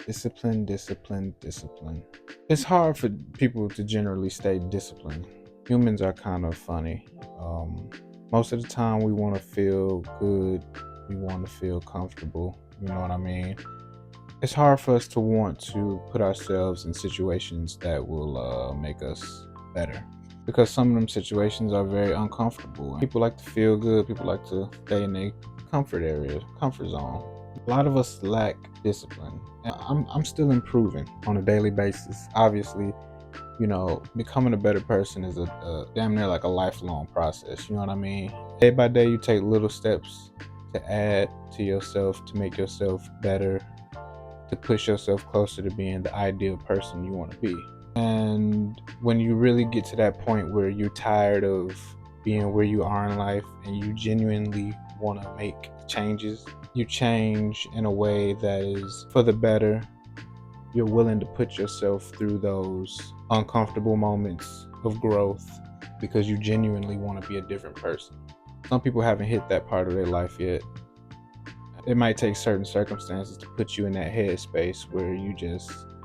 Discipline, discipline, discipline. It's hard for people to generally stay disciplined. Humans are kind of funny. Most of the time, we want to feel good, we want to feel comfortable. You know what I mean? It's hard for us to want to put ourselves in situations that will make us better because some of them situations are very uncomfortable. People like to feel good, people like to stay in their comfort area, comfort zone. A lot of us lack discipline. I'm still improving on a daily basis. Obviously, becoming a better person is a damn near like a lifelong process. You know what I mean? Day by day, you take little steps to add to yourself, to make yourself better, to push yourself closer to being the ideal person you want to be. And when you really get to that point where you're tired of being where you are in life and you genuinely want to make changes, you change in a way that is for the better. You're willing to put yourself through those uncomfortable moments of growth because you genuinely want to be a different person. Some people haven't hit that part of their life yet. It might take certain circumstances to put you in that headspace where you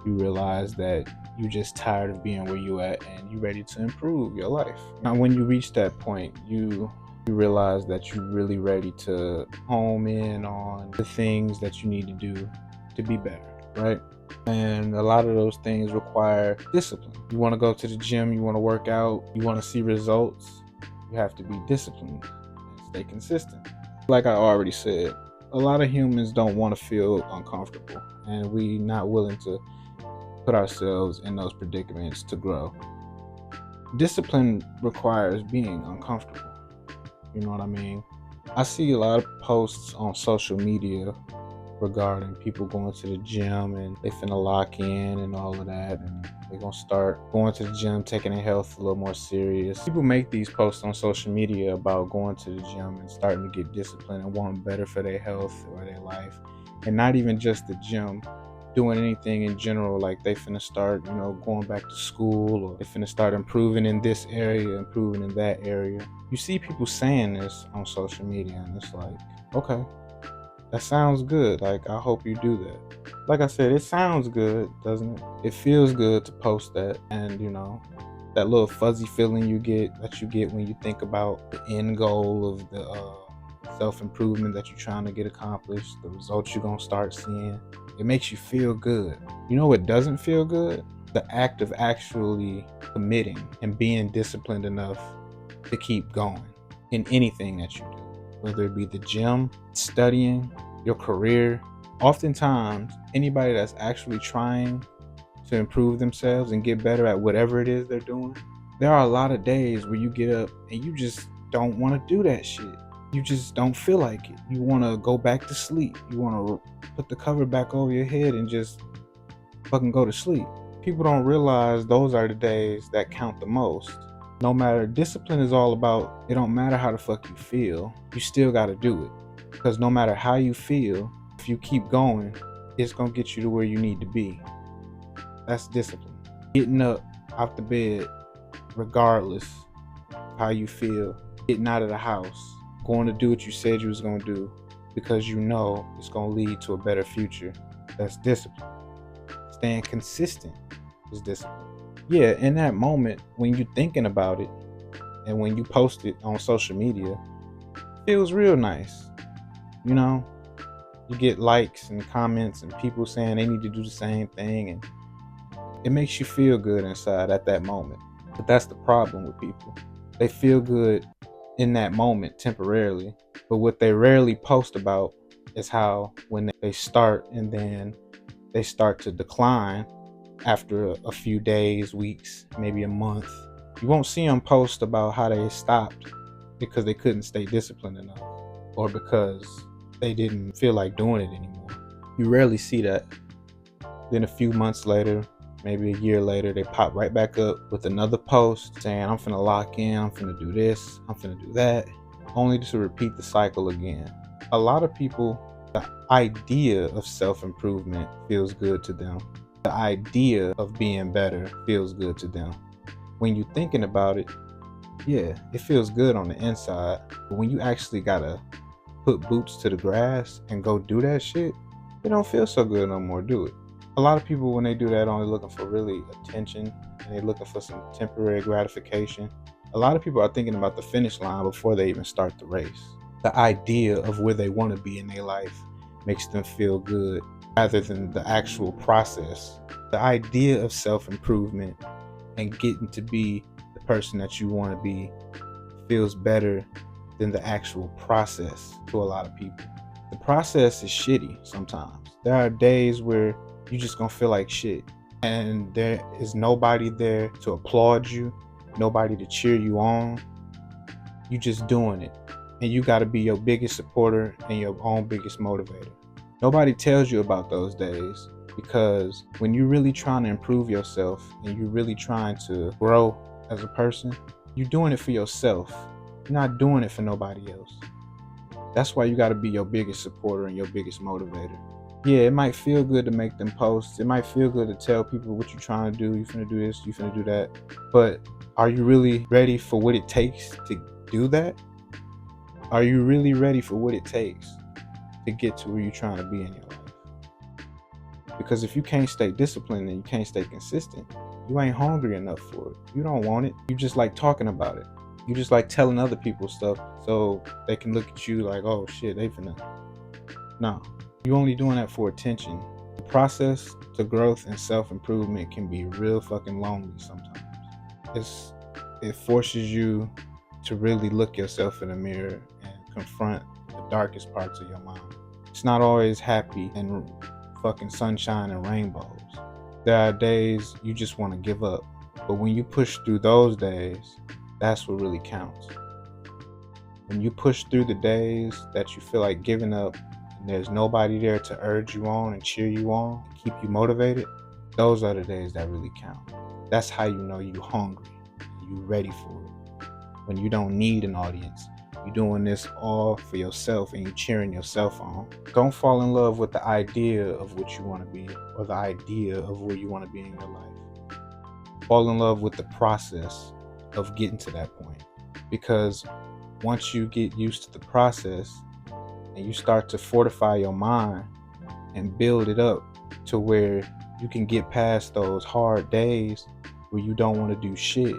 realize that you're just tired of being where you at and you're ready to improve your life. Now when you reach that point, you realize that you're really ready to home in on the things that you need to do to be better, right? And a lot of those things require discipline. You want to go to the gym, you want to work out, you want to see results, you have to be disciplined and stay consistent. Like I already said, a lot of humans don't want to feel uncomfortable, and we not willing to put ourselves in those predicaments to grow. Discipline requires being uncomfortable. You know what I mean? I see a lot of posts on social media regarding people going to the gym and they finna lock in and all of that, and they're gonna start going to the gym, taking their health a little more serious. People make these posts on social media about going to the gym and starting to get disciplined and wanting better for their health or their life, and not even just the gym, doing anything in general. Like they finna start going back to school, or they finna start improving in this area, improving in that area. You see people saying this on social media and it's like, okay, that sounds good. Like, I hope you do that. Like I said, it sounds good, doesn't it? It feels good to post that. And, that little fuzzy feeling that you get when you think about the end goal of the self-improvement that you're trying to get accomplished, the results you're going to start seeing. It makes you feel good. You know what doesn't feel good? The act of actually committing and being disciplined enough to keep going in anything that you do, whether it be the gym, studying, your career. Oftentimes, anybody that's actually trying to improve themselves and get better at whatever it is they're doing, there are a lot of days where you get up and you just don't want to do that shit. You just don't feel like it. You want to go back to sleep. You want to put the cover back over your head and just fucking go to sleep. People don't realize those are the days that count the most. No matter, discipline is all about, it don't matter how the fuck you feel, you still got to do it. Because no matter how you feel, if you keep going, it's going to get you to where you need to be. That's discipline. Getting up out the bed, regardless of how you feel, getting out of the house, going to do what you said you was going to do because you know it's going to lead to a better future. That's discipline. Staying consistent is discipline. Yeah, in that moment, when you're thinking about it and when you post it on social media, it feels real nice. You get likes and comments and people saying they need to do the same thing, and it makes you feel good inside at that moment. But that's the problem with people. They feel good in that moment temporarily, but what they rarely post about is how when they start and then they start to decline after a few days, weeks, maybe a month. You won't see them post about how they stopped because they couldn't stay disciplined enough, or because they didn't feel like doing it anymore. You rarely see that. Then a few months later, maybe a year later, they pop right back up with another post saying, I'm finna lock in, I'm finna do this, I'm finna do that, only to repeat the cycle again. A lot of people, the idea of self-improvement feels good to them. The idea of being better feels good to them. When you're thinking about it, yeah, it feels good on the inside. But when you actually gotta put boots to the grass and go do that shit, it don't feel so good no more, do it? A lot of people, when they do that, only looking for really attention and they're looking for some temporary gratification. A lot of people are thinking about the finish line before they even start the race. The idea of where they want to be in their life makes them feel good rather than the actual process. The idea of self improvement and getting to be the person that you want to be feels better than the actual process to a lot of people. The process is shitty sometimes. There are days where you just gonna feel like shit, and there is nobody there to applaud you, nobody to cheer you on. You just doing it, and you got to be your biggest supporter and your own biggest motivator. Nobody tells you about those days, because when you're really trying to improve yourself and you're really trying to grow as a person, you're doing it for yourself. You're not doing it for nobody else. That's why you got to be your biggest supporter and your biggest motivator. Yeah, it might feel good to make them posts. It might feel good to tell people what you're trying to do. You finna do this, you finna do that. But are you really ready for what it takes to do that? Are you really ready for what it takes to get to where you're trying to be in your life? Because if you can't stay disciplined and you can't stay consistent, you ain't hungry enough for it. You don't want it. You just like talking about it. You just like telling other people stuff so they can look at you like, oh shit, they finna. No, you're only doing that for attention. The process to growth and self-improvement can be real fucking lonely sometimes. It forces you to really look yourself in the mirror and confront the darkest parts of your mind. It's not always happy and fucking sunshine and rainbows. There are days you just want to give up. But when you push through those days, that's what really counts. When you push through the days that you feel like giving up and there's nobody there to urge you on and cheer you on and keep you motivated, those are the days that really count. That's how you know you're hungry and you're ready for it. When you don't need an audience, you're doing this all for yourself and you're cheering yourself on. Don't fall in love with the idea of what you want to be or the idea of where you want to be in your life. Fall in love with the process of getting to that point. Because once you get used to the process and you start to fortify your mind and build it up to where you can get past those hard days where you don't want to do shit,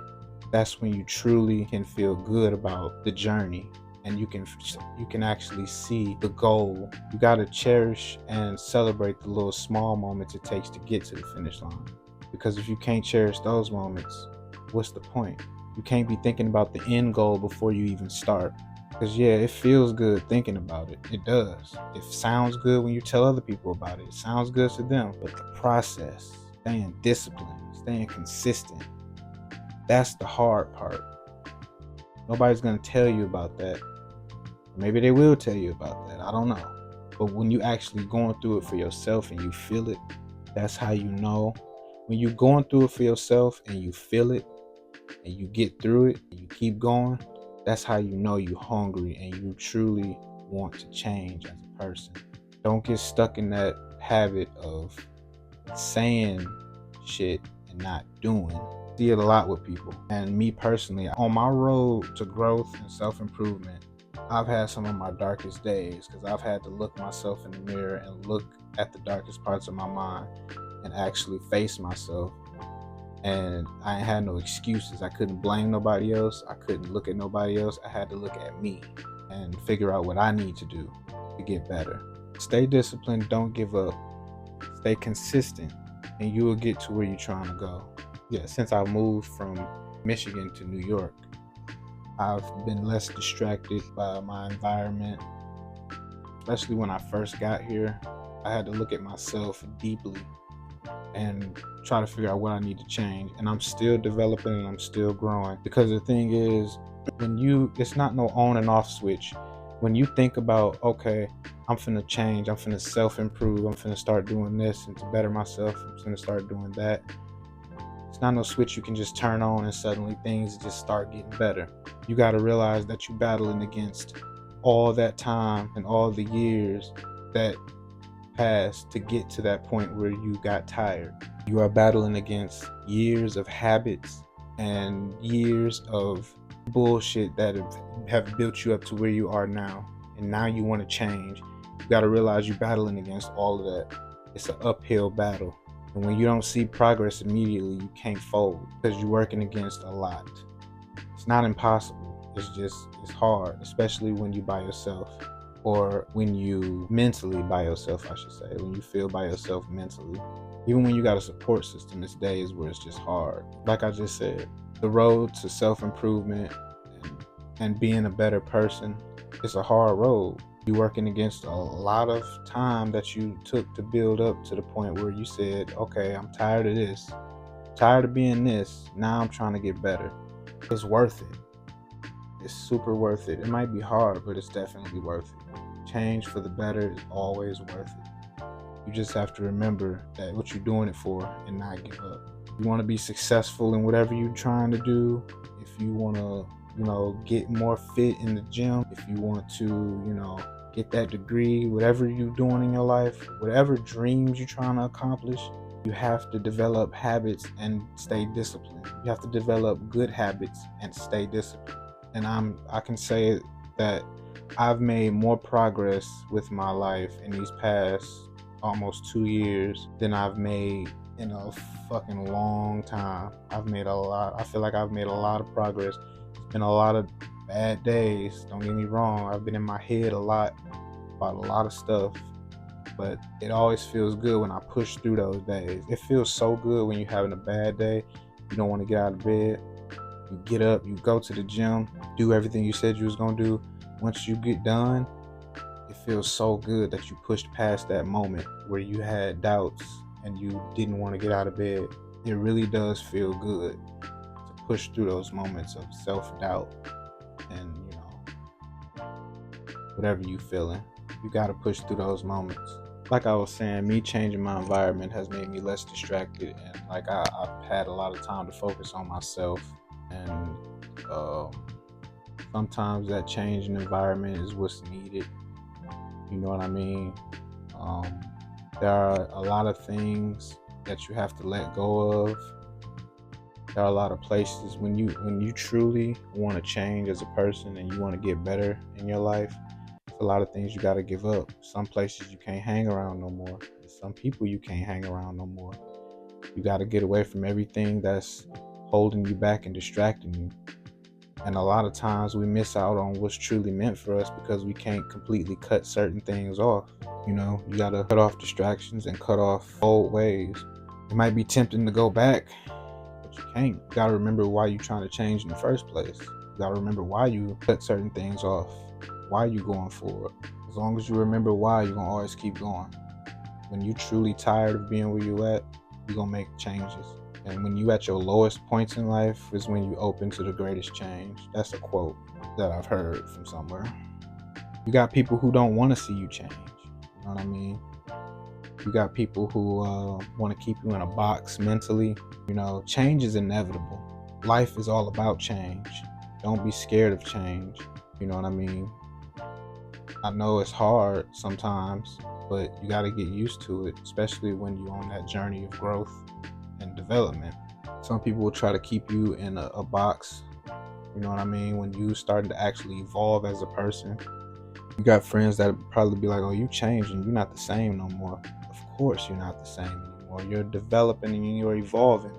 that's when you truly can feel good about the journey and you can actually see the goal. You got to cherish and celebrate the little small moments it takes to get to the finish line. Because if you can't cherish those moments, what's the point? You can't be thinking about the end goal before you even start. Because yeah, it feels good thinking about it. It does. It sounds good when you tell other people about it. It sounds good to them. But the process, staying disciplined, staying consistent, that's the hard part. Nobody's going to tell you about that. Maybe they will tell you about that. I don't know. But when you actually going through it for yourself and you feel it, that's how you know. When you're going through it for yourself and you feel it and you get through it and you keep going, that's how you know you're hungry and you truly want to change as a person. Don't get stuck in that habit of saying shit and not doing. I see it a lot with people. And me personally, on my road to growth and self-improvement, I've had some of my darkest days because I've had to look myself in the mirror and look at the darkest parts of my mind and actually face myself. And I ain't had no excuses. I couldn't blame nobody else. I couldn't look at nobody else. I had to look at me and figure out what I need to do to get better. Stay disciplined. Don't give up. Stay consistent and you will get to where you're trying to go. Yeah, since I moved from Michigan to New York, I've been less distracted by my environment. Especially when I first got here, I had to look at myself deeply and try to figure out what I need to change. And I'm still developing and I'm still growing. Because the thing is, it's not no on and off switch. When you think about, okay, I'm finna change, I'm finna self-improve, I'm finna start doing this and to better myself, I'm finna start doing that. It's not no switch you can just turn on and suddenly things just start getting better. You gotta realize that you're battling against all that time and all the years that passed to get to that point where you got tired. You are battling against years of habits and years of bullshit that have built you up to where you are now. And now you want to change. You got to realize you're battling against all of that. It's an uphill battle. And when you don't see progress immediately, you can't fold because you're working against a lot. It's not impossible. It's hard, especially when you by yourself, or when you mentally by yourself, I should say, when you feel by yourself mentally. Even when you got a support system, it's days where it's just hard. Like I just said, the road to self-improvement and being a better person, it's a hard road. You're working against a lot of time that you took to build up to the point where you said, okay, I'm tired of this, tired of being this. Now I'm trying to get better. It's worth it. It's super worth it. It might be hard, but it's definitely worth it. Change for the better is always worth it. You just have to remember that what you're doing it for and not give up. You want to be successful in whatever you're trying to do. If you want to, get more fit in the gym, if you want to, get that degree, whatever you're doing in your life, whatever dreams you're trying to accomplish, you have to develop habits and stay disciplined. You have to develop good habits and stay disciplined. And I can say that I've made more progress with my life in these past almost 2 years than I've made in a fucking long time. I feel like I've made a lot of progress. It's been a lot of bad days, don't get me wrong. I've been in my head a lot about a lot of stuff, but it always feels good when I push through those days. It feels so good when you're having a bad day, you don't want to get out of bed, you get up, you go to the gym, do everything you said you was going to do. Once you get done, it feels so good that you pushed past that moment where you had doubts and you didn't want to get out of bed. It really does feel good to push through those moments of self-doubt and, whatever you feeling. You got to push through those moments. Like I was saying, me changing my environment has made me less distracted, and like I've had a lot of time to focus on myself. And sometimes that change in environment is what's needed. You know what I mean? There are a lot of things that you have to let go of. There are a lot of places when you truly want to change as a person and you want to get better in your life. A lot of things you got to give up. Some places you can't hang around no more. Some people you can't hang around no more. You got to get away from everything that's holding you back and distracting you. And a lot of times we miss out on what's truly meant for us because we can't completely cut certain things off. You got to cut off distractions and cut off old ways. It might be tempting to go back, but you can't. You got to remember why you're trying to change in the first place. You got to remember why you cut certain things off. Why you going forward? As long as you remember why, you're gonna always keep going. When you truly tired of being where you at, you're gonna make changes. And when you at your lowest points in life is when you open to the greatest change. That's a quote that I've heard from somewhere. You got people who don't want to see you change. You know what I mean? You got people who want to keep you in a box mentally. Change is inevitable. Life is all about change. Don't be scared of change. You know what I mean? I know it's hard sometimes, but you got to get used to it, especially when you're on that journey of growth and development. Some people will try to keep you in a box. You know what I mean? When you starting to actually evolve as a person, you got friends that probably be like, oh, you changing. You're not the same no more. Of course you're not the same anymore. You're developing and you're evolving.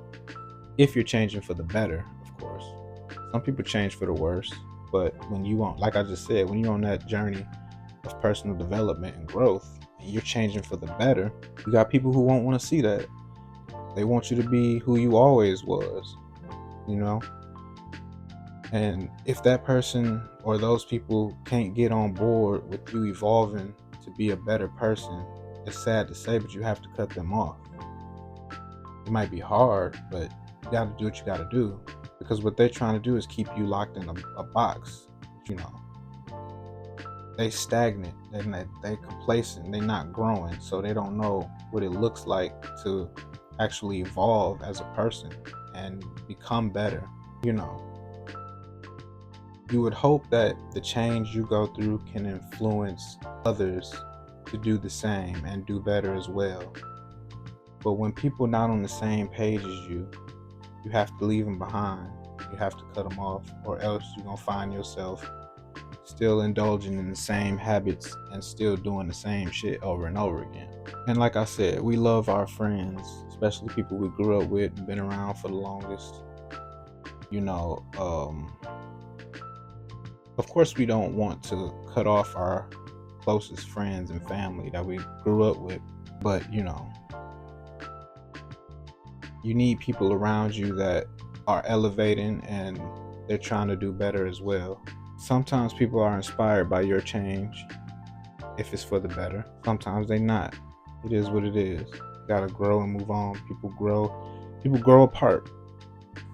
If you're changing for the better, of course. Some people change for the worse. But when you want, like I just said, when you're on that journey of personal development and growth and you're changing for the better, you got people who won't want to see that. They want you to be who you always was, and if that person or those people can't get on board with you evolving to be a better person, it's sad to say, but you have to cut them off. It might be hard, but you got to do what you got to do, because what they're trying to do is keep you locked in a box. They stagnant, they complacent, they not growing, so they don't know what it looks like to actually evolve as a person and become better. You would hope that the change you go through can influence others to do the same and do better as well. But when people not on the same page as you have to leave them behind. You have to cut them off, or else you're gonna find yourself still indulging in the same habits and still doing the same shit over and over again. And like I said, we love our friends, especially people we grew up with and been around for the longest. You know, of course, we don't want to cut off our closest friends and family that we grew up with, but you need people around you that are elevating and they're trying to do better as well. Sometimes people are inspired by your change if it's for the better. Sometimes they not. It is what it is. You gotta grow and move on. People grow apart.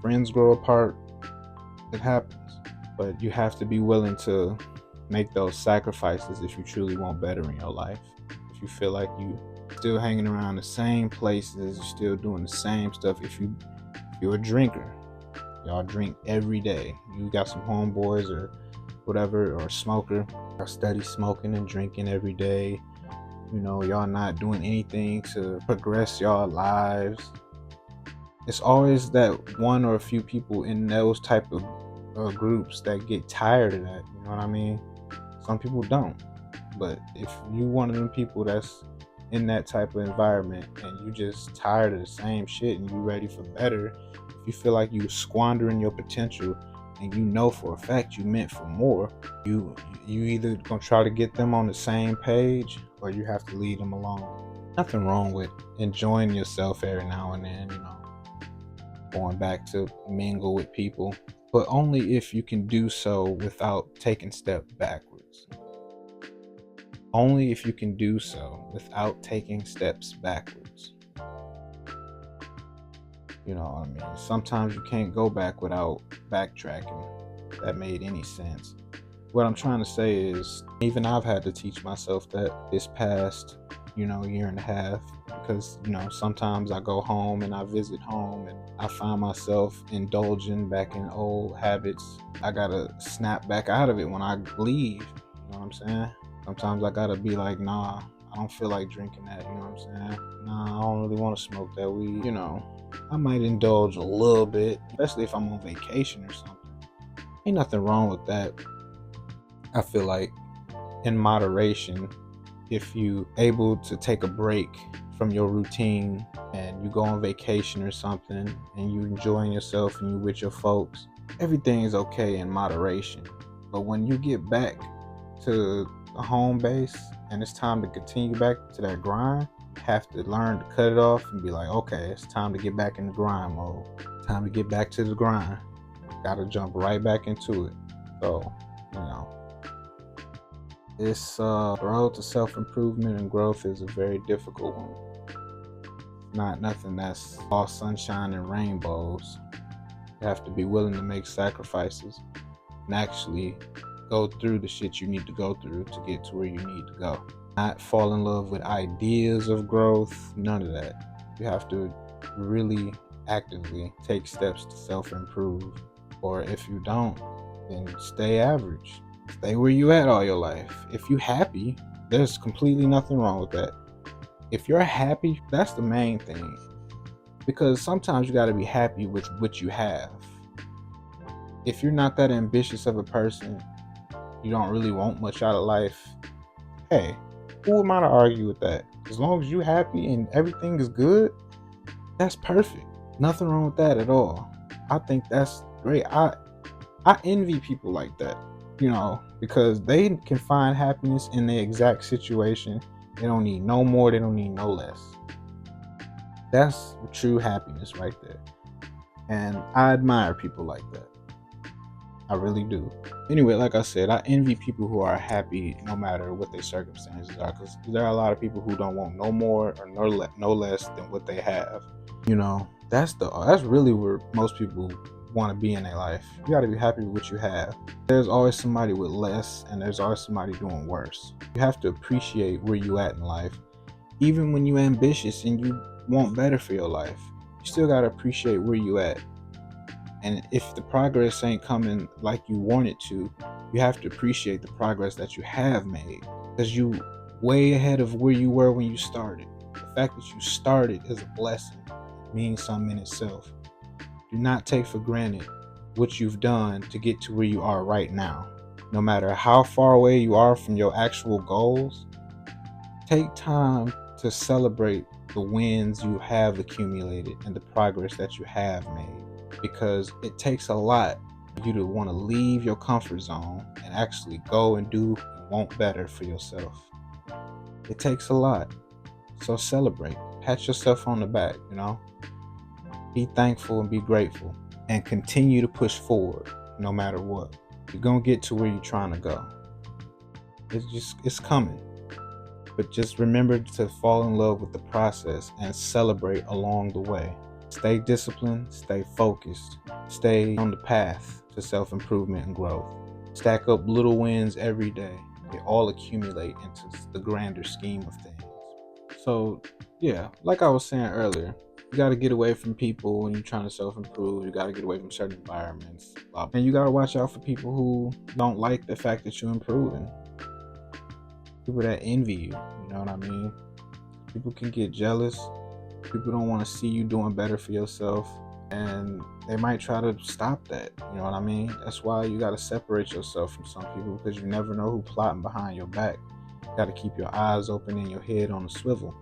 Friends grow apart. It happens. But you have to be willing to make those sacrifices if you truly want better in your life. If you feel like you still hanging around the same places, you're still doing the same stuff. If you're a drinker, y'all drink every day. You got some homeboys or whatever, or a smoker, y'all steady smoking and drinking every day. Y'all not doing anything to progress y'all lives. It's always that one or a few people in those type of groups that get tired of that. You know what I mean? Some people don't. But if you one of them people that's in that type of environment and you just tired of the same shit and you ready for better, if you feel like you squandering your potential and you know for a fact you meant for more, you either gonna try to get them on the same page or you have to leave them alone. Nothing wrong with enjoying yourself every now and then, going back to mingle with people, but only if you can do so without taking steps backwards. Only if you can do so without taking steps backwards. You know what I mean? Sometimes you can't go back without backtracking. If that made any sense. What I'm trying to say is, even I've had to teach myself that this past, year and a half, because, sometimes I go home and I visit home and I find myself indulging back in old habits. I gotta snap back out of it when I leave. You know what I'm saying? Sometimes I gotta be like, nah, I don't feel like drinking that. You know what I'm saying? Nah, I don't really want to smoke that weed. I might indulge a little bit, especially if I'm on vacation or something. Ain't nothing wrong with that. I feel like in moderation, if you able to take a break from your routine and you go on vacation or something and you enjoying yourself and you with your folks, everything is okay in moderation. But when you get back to the home base and it's time to continue back to that grind, you have to learn to cut it off and be like, okay, it's time to get back in the grind mode. Time to get back to the grind. Gotta jump right back into it. So, this road to self-improvement and growth is a very difficult one. Not nothing that's all sunshine and rainbows. You have to be willing to make sacrifices and actually go through the shit you need to go through to get to where you need to go. Not fall in love with ideas of growth, none of that. You have to really actively take steps to self-improve. Or if you don't, then stay average. Stay where you at all your life. If you happy, there's completely nothing wrong with that. If you're happy, that's the main thing. Because sometimes you got to be happy with what you have. If you're not that ambitious of a person, you don't really want much out of life, hey, who am I to argue with that? As long as you're happy and everything is good, that's perfect. Nothing wrong with that at all. I think that's great. I envy people like that. Because they can find happiness in their exact situation. They don't need no more, they don't need no less. That's true happiness right there. And I admire people like that. I really do. Anyway, like I said, I envy people who are happy no matter what their circumstances are, because there are a lot of people who don't want no more or no less than what they have. That's really where most people want to be in their life. You got to be happy with what you have. There's always somebody with less and there's always somebody doing worse. You have to appreciate where you at in life. Even when you're ambitious and you want better for your life, you still got to appreciate where you at. And if the progress ain't coming like you want it to, you have to appreciate the progress that you have made, because you way ahead of where you were when you started. The fact that you started is a blessing. It means something in itself. Do not take for granted what you've done to get to where you are right now. No matter how far away you are from your actual goals, take time to celebrate the wins you have accumulated and the progress that you have made, because it takes a lot for you to want to leave your comfort zone and actually go and do and want better for yourself. It takes a lot. So celebrate. Pat yourself on the back, Be thankful and be grateful and continue to push forward no matter what. You're going to get to where you're trying to go. It's coming. But just remember to fall in love with the process and celebrate along the way. Stay disciplined, stay focused, stay on the path to self-improvement and growth. Stack up little wins every day. They all accumulate into the grander scheme of things. So, yeah, like I was saying earlier, you got to get away from people when you're trying to self-improve. You got to get away from certain environments. And you got to watch out for people who don't like the fact that you're improving. People that envy you, you know what I mean? People can get jealous. People don't want to see you doing better for yourself. And they might try to stop that, you know what I mean? That's why you got to separate yourself from some people, because you never know who's plotting behind your back. You got to keep your eyes open and your head on a swivel.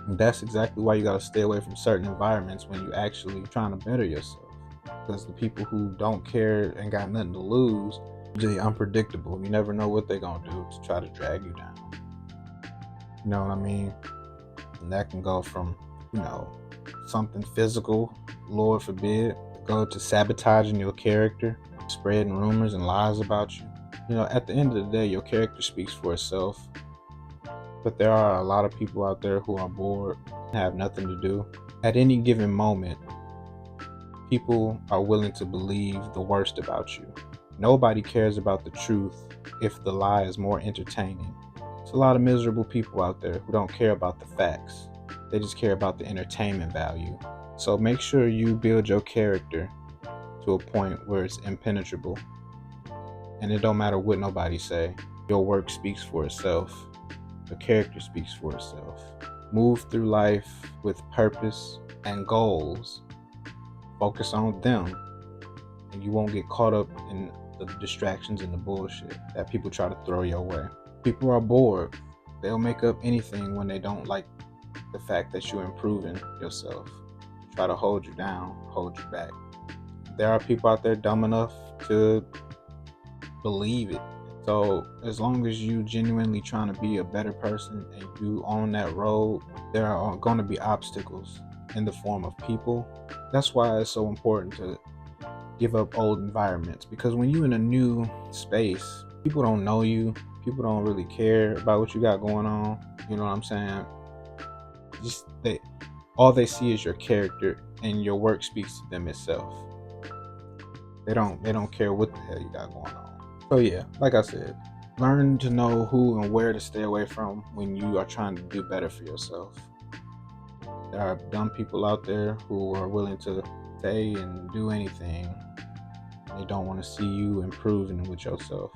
And that's exactly why you got to stay away from certain environments when you're actually trying to better yourself. Because the people who don't care and got nothing to lose, usually unpredictable. You never know what they're going to do to try to drag you down. You know what I mean? And that can go from, something physical, Lord forbid, go to sabotaging your character, spreading rumors and lies about you. At the end of the day, your character speaks for itself. But there are a lot of people out there who are bored and have nothing to do. At any given moment, people are willing to believe the worst about you. Nobody cares about the truth if the lie is more entertaining. There's a lot of miserable people out there who don't care about the facts. They just care about the entertainment value. So make sure you build your character to a point where it's impenetrable. And it don't matter what nobody say. Your work speaks for itself. Your character speaks for itself. Move through life with purpose and goals. Focus on them, and you won't get caught up in the distractions and the bullshit that people try to throw your way. People are bored. They'll make up anything when they don't like the fact that you're improving yourself. They try to hold you down, hold you back. There are people out there dumb enough to believe it. So as long as you genuinely trying to be a better person and you on that road, there are going to be obstacles in the form of people. That's why it's so important to give up old environments, because when you're in a new space, people don't know you. People don't really care about what you got going on. You know what I'm saying? All they see is your character, and your work speaks to them itself. They don't care what the hell you got going on. So yeah, like I said, learn to know who and where to stay away from when you are trying to do better for yourself. There are dumb people out there who are willing to say and do anything. They don't want to see you improving with yourself.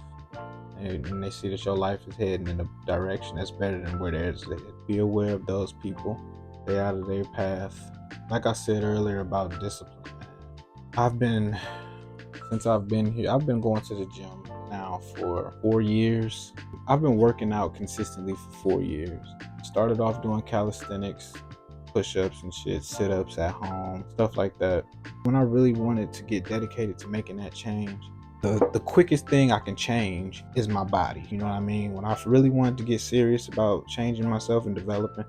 And they see that your life is heading in a direction that's better than where theirs is headed. Be aware of those people. Stay out of their path. Like I said earlier about discipline, since I've been here, I've been going to the gym now for 4 years. I've been working out consistently for 4 years. Started off doing calisthenics, push-ups and shit, sit-ups at home, stuff like that. When I really wanted to get dedicated to making that change, the quickest thing I can change is my body. You know what I mean? When I really wanted to get serious about changing myself and developing,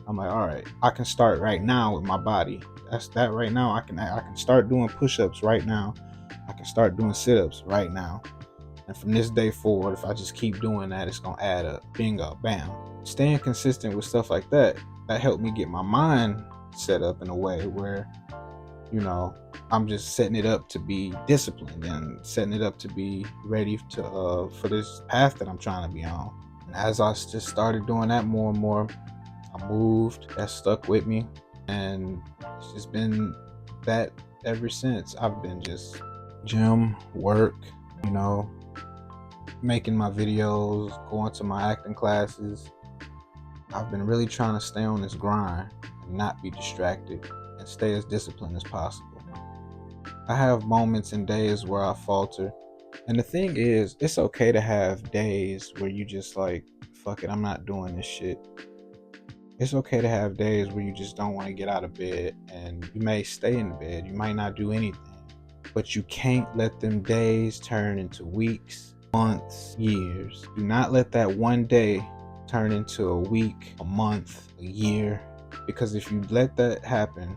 I'm like, all right, I can start right now with my body. That's that right now. I can start doing push-ups right now. I can start doing sit-ups right now. And from this day forward, if I just keep doing that, it's gonna add up. Bingo, bam. Staying consistent with stuff like that helped me get my mind set up in a way where, I'm just setting it up to be disciplined and setting it up to be ready to for this path that I'm trying to be on. And as I just started doing that more and more, I moved. That stuck with me, and it's just been that ever since. I've been just gym, work, making my videos, going to my acting classes. I've been really trying to stay on this grind and not be distracted and stay as disciplined as possible. I have moments and days where I falter, And the thing is, it's okay to have days where you just like, fuck it, I'm not doing this shit. It's okay to have days where you just don't want to get out of bed, and you may stay in the bed. You might not do anything, but you can't let them days turn into weeks, months, years. Do not let that one day turn into a week, a month, a year, because if you let that happen,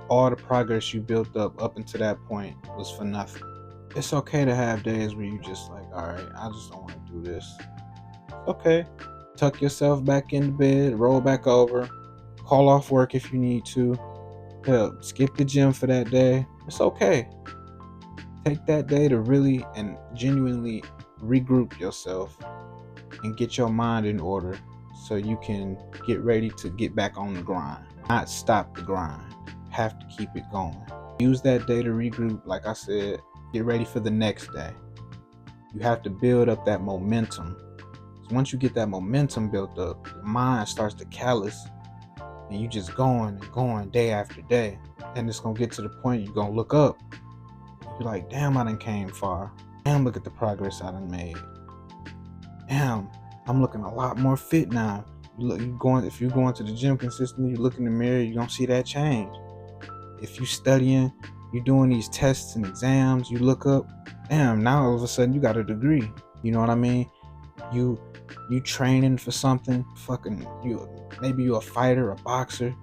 all the progress you built up until that point was for nothing. It's okay to have days where you just like, all right, I just don't want to do this. Okay. Tuck yourself back into bed, roll back over, call off work if you need to. Hell, skip the gym for that day. It's okay. Take that day to really and genuinely regroup yourself and get your mind in order so you can get ready to get back on the grind. Not stop the grind. Have to keep it going. Use that day to regroup, like I said, get ready for the next day. You have to build up that momentum. Once you get that momentum built up, your mind starts to callous and you just going and going day after day. And it's going to get to the point you're going to look up. You're like, damn, I done came far. Damn, look at the progress I done made. Damn, I'm looking a lot more fit now. If you're going to the gym consistently, you look in the mirror, you're going to see that change. If you're studying, you're doing these tests and exams, you look up, damn, now all of a sudden you got a degree. You know what I mean? You training for something, maybe you're a fighter, a boxer,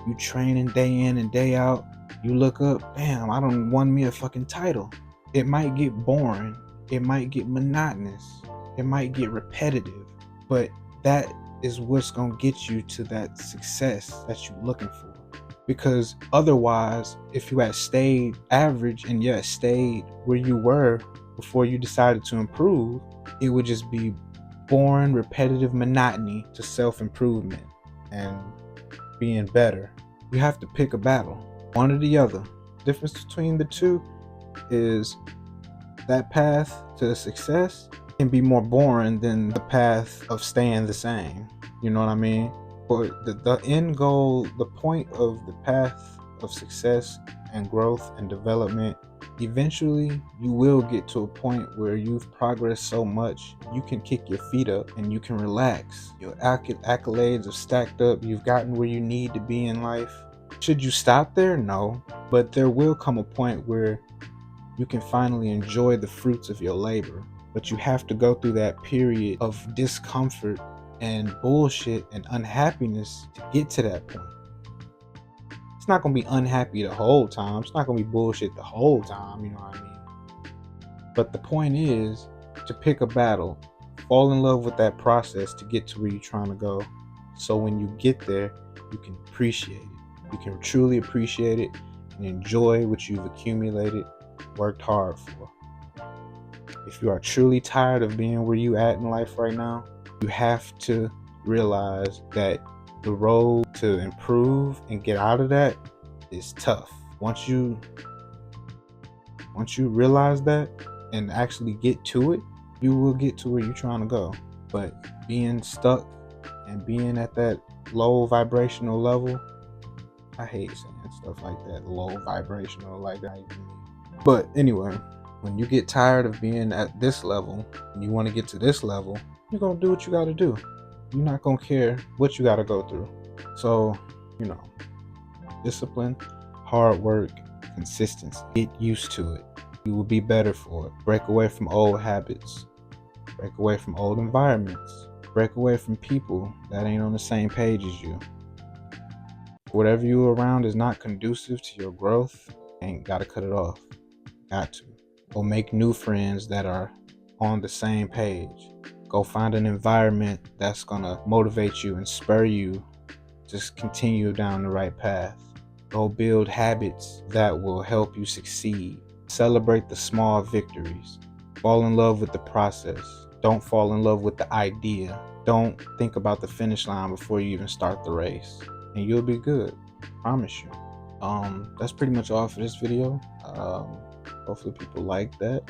you training day in and day out, you look up, damn, I done won me a fucking title. It might get boring, it might get monotonous, it might get repetitive, but that is what's gonna get you to that success that you're looking for. Because otherwise, if you had stayed average and yet stayed where you were before you decided to improve, it would just be boring, repetitive monotony to self-improvement and being better. You have to pick a battle, one or the other. The difference between the two is that path to success can be more boring than the path of staying the same. You know what I mean? But the end goal, the point of the path of success and growth and development, eventually you will get to a point where you've progressed so much you can kick your feet up and you can relax. Your accolades are stacked up. You've gotten where you need to be in life. Should you stop there? No. But there will come a point where you can finally enjoy the fruits of your labor. But you have to go through that period of discomfort and bullshit and unhappiness to get to that point. It's not going to be unhappy the whole time. It's not going to be bullshit the whole time, you know what I mean? But the point is to pick a battle, fall in love with that process to get to where you're trying to go. So when you get there, you can appreciate it. You can truly appreciate it and enjoy what you've accumulated, worked hard for. If you are truly tired of being where you at in life right now, you have to realize that the road to improve and get out of that is tough. Once you realize that and actually get to it, you will get to where you're trying to go. But being stuck and being at that low vibrational level, I hate saying stuff like that, low vibrational, like that. But anyway, when you get tired of being at this level and you want to get to this level, you're going to do what you got to do. You're not going to care what you got to go through. So, discipline, hard work, consistency. Get used to it. You will be better for it. Break away from old habits. Break away from old environments. Break away from people that ain't on the same page as you. Whatever you around is not conducive to your growth, ain't got to cut it off. Got to. Or make new friends that are on the same page. Go find an environment that's going to motivate you and spur you to continue down the right path. Go build habits that will help you succeed. Celebrate the small victories. Fall in love with the process. Don't fall in love with the idea. Don't think about the finish line before you even start the race. And you'll be good. Promise you. That's pretty much all for this video. Hopefully people like that.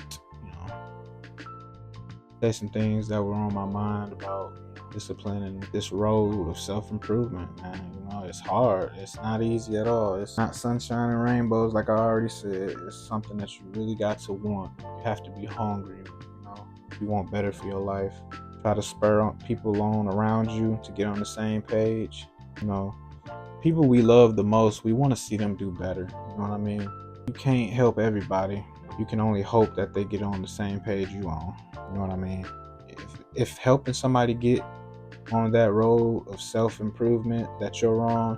Say some things that were on my mind about discipline and this road of self-improvement, man. it's hard. It's not easy at all. It's not sunshine and rainbows, like I already said. It's something that you really got to want. You have to be hungry, you know. You want better for your life. Try to spur on people on around you to get on the same page. You know, people we love the most, we want to see them do better. You know what I mean? You can't help everybody. You can only hope that they get on the same page you on. You know what I mean? If helping somebody get on that road of self-improvement that you're on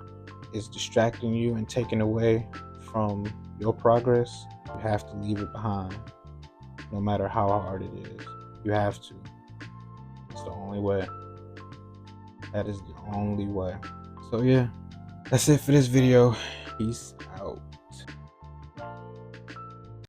is distracting you and taking away from your progress, you have to leave it behind, no matter how hard it is. You have to. It's the only way. That is the only way. So yeah, that's it for this video. Peace out.